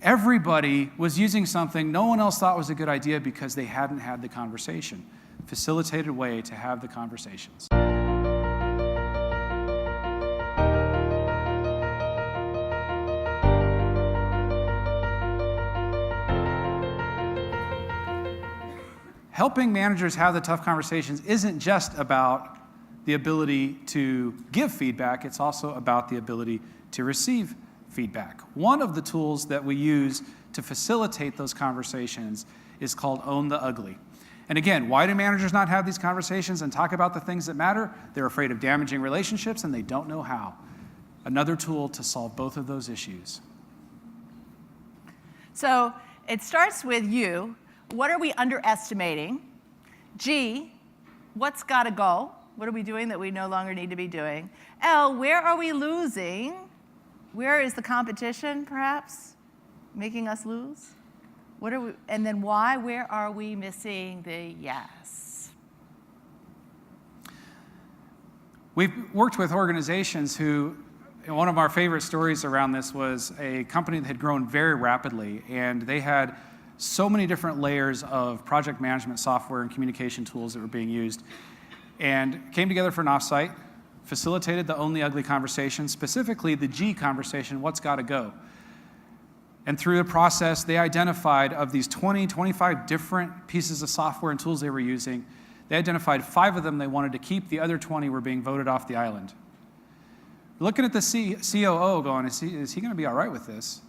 Everybody was using something no one else thought was a good idea because they hadn't had the conversation. Facilitated way to have the conversations. Helping managers have the tough conversations isn't just about the ability to give feedback, it's also about the ability to receive feedback. One of the tools that we use to facilitate those conversations is called Own the Ugly. And again, why do managers not have these conversations and talk about the things that matter? They're afraid of damaging relationships and they don't know how. Another tool to solve both of those issues. So it starts with you. What are we underestimating? G, what's got to go? What are we doing that we no longer need to be doing? L, where are we losing? Where is the competition, perhaps, making us lose? What are we, and then why? Where are we missing the yes? We've worked with organizations who, one of our favorite stories around this was a company that had grown very rapidly, and they had so many different layers of project management software and communication tools that were being used, and came together for an offsite, facilitated the Own the Ugly conversation, specifically the G conversation, what's got to go. And through the process, they identified of these 20, 25 different pieces of software and tools they were using, they identified 5 of them they wanted to keep, the other 20 were being voted off the island. Looking at the COO going, is he going to be all right with this?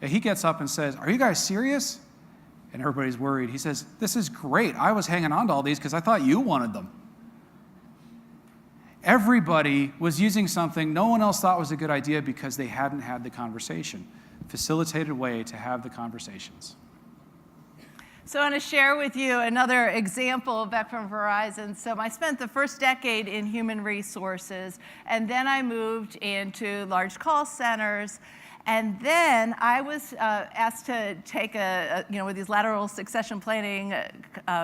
And he gets up and says, are you guys serious? And everybody's worried. He says, this is great. I was hanging on to all these because I thought you wanted them. Everybody was using something no one else thought was a good idea because they hadn't had the conversation. Facilitated way to have the conversations. So I want to share with you another example back from Verizon. So I spent the first decade in human resources, and then I moved into large call centers. And then I was asked to take with these lateral succession planning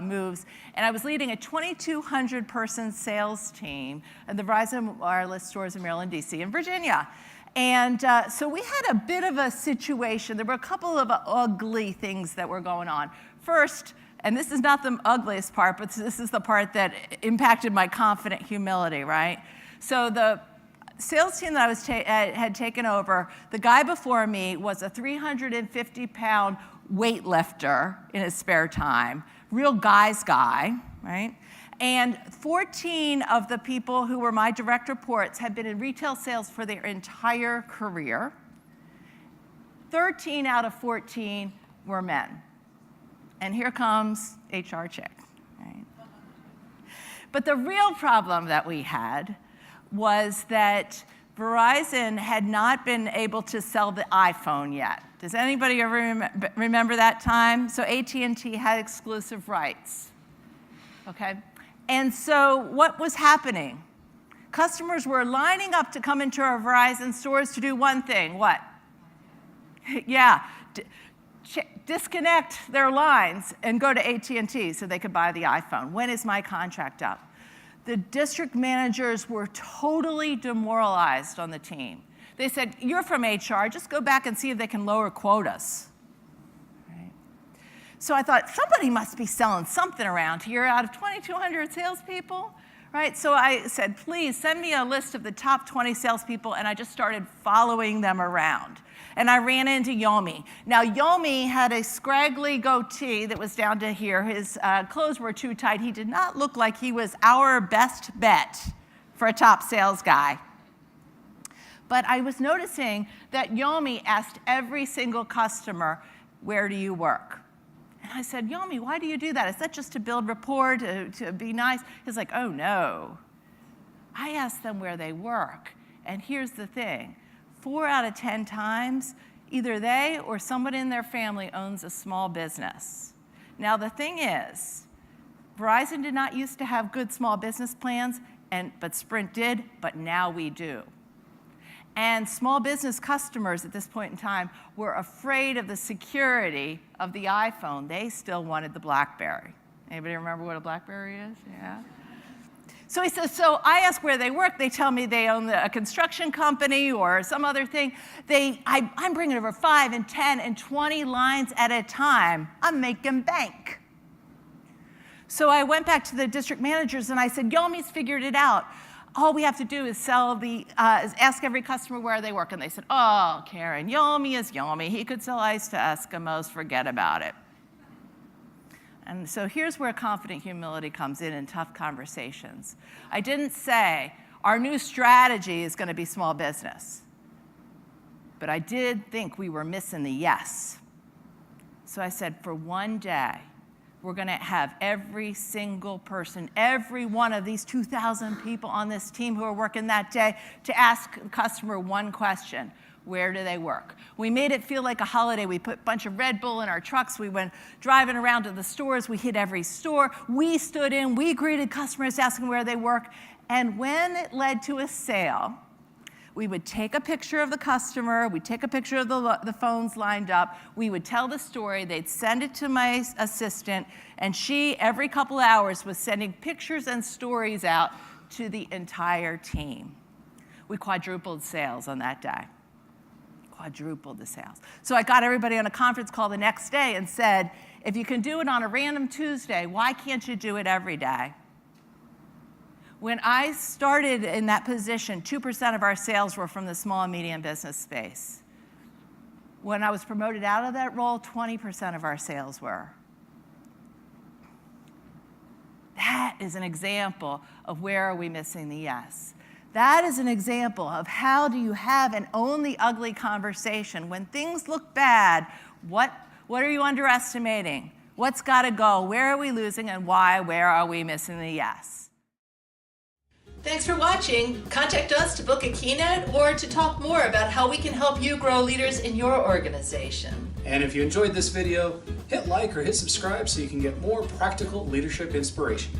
moves, and I was leading a 2,200 person sales team at the Verizon Wireless stores in Maryland, DC, and Virginia. And so we had a bit of a situation. There were a couple of ugly things that were going on. First, and this is not the ugliest part, but this is the part that impacted my confident humility, right? So the sales team that I was had taken over, the guy before me was a 350-pound weightlifter in his spare time, real guy's guy, right? And 14 of the people who were my direct reports had been in retail sales for their entire career. 13 out of 14 were men. And here comes HR chick, right? But the real problem that we had was that Verizon had not been able to sell the iPhone yet. Does anybody ever remember that time? So AT&T had exclusive rights, okay? And so what was happening? Customers were lining up to come into our Verizon stores to do one thing. What? Yeah, disconnect their lines and go to AT&T so they could buy the iPhone. When is my contract up? The district managers were totally demoralized on the team. They said, you're from HR, just go back and see if they can lower quotas. Right? So I thought, somebody must be selling something around here out of 2,200 salespeople, right? So I said, please send me a list of the top 20 salespeople, and I just started following them around. And I ran into Yomi. Now, Yomi had a scraggly goatee that was down to here. His clothes were too tight. He did not look like he was our best bet for a top sales guy. But I was noticing that Yomi asked every single customer, where do you work? And I said, Yomi, why do you do that? Is that just to build rapport, to be nice? He's like, oh, no. I ask them where they work. And here's the thing. 4 out of 10 times, either they or someone in their family owns a small business. Now, the thing is, Verizon did not used to have good small business plans, but Sprint did, but now we do. And small business customers at this point in time were afraid of the security of the iPhone. They still wanted the BlackBerry. Anybody remember what a BlackBerry is? Yeah. So he says, so I ask where they work. They tell me they own a construction company or some other thing. I'm bringing over 5 and 10 and 20 lines at a time. I'm making bank. So I went back to the district managers and I said, Yomi's figured it out. All we have to do is ask every customer where they work. And they said, oh, Karen, Yomi is Yomi. He could sell ice to Eskimos, forget about it. And so here's where confident humility comes in tough conversations. I didn't say our new strategy is going to be small business, but I did think we were missing the yes. So I said, for one day, we're going to have every single person, every one of these 2,000 people on this team who are working that day to ask the customer one question. Where do they work? We made it feel like a holiday. We put a bunch of Red Bull in our trucks. We went driving around to the stores. We hit every store. We stood in. We greeted customers asking where they work. And when it led to a sale, we would take a picture of the customer. We'd take a picture of the phones lined up. We would tell the story. They'd send it to my assistant. And she, every couple hours, was sending pictures and stories out to the entire team. We quadrupled sales on that day. Quadrupled the sales. So I got everybody on a conference call the next day and said, if you can do it on a random Tuesday, why can't you do it every day? When I started in that position, 2% of our sales were from the small and medium business space. When I was promoted out of that role, 20% of our sales were. That is an example of where are we missing the yes. That is an example of how do you have and own the ugly conversation. When things look bad, what are you underestimating? What's got to go? Where are we losing and why? Where are we missing the yes? Thanks for watching. Contact us to book a keynote or to talk more about how we can help you grow leaders in your organization. And if you enjoyed this video, hit like or hit subscribe so you can get more practical leadership inspiration.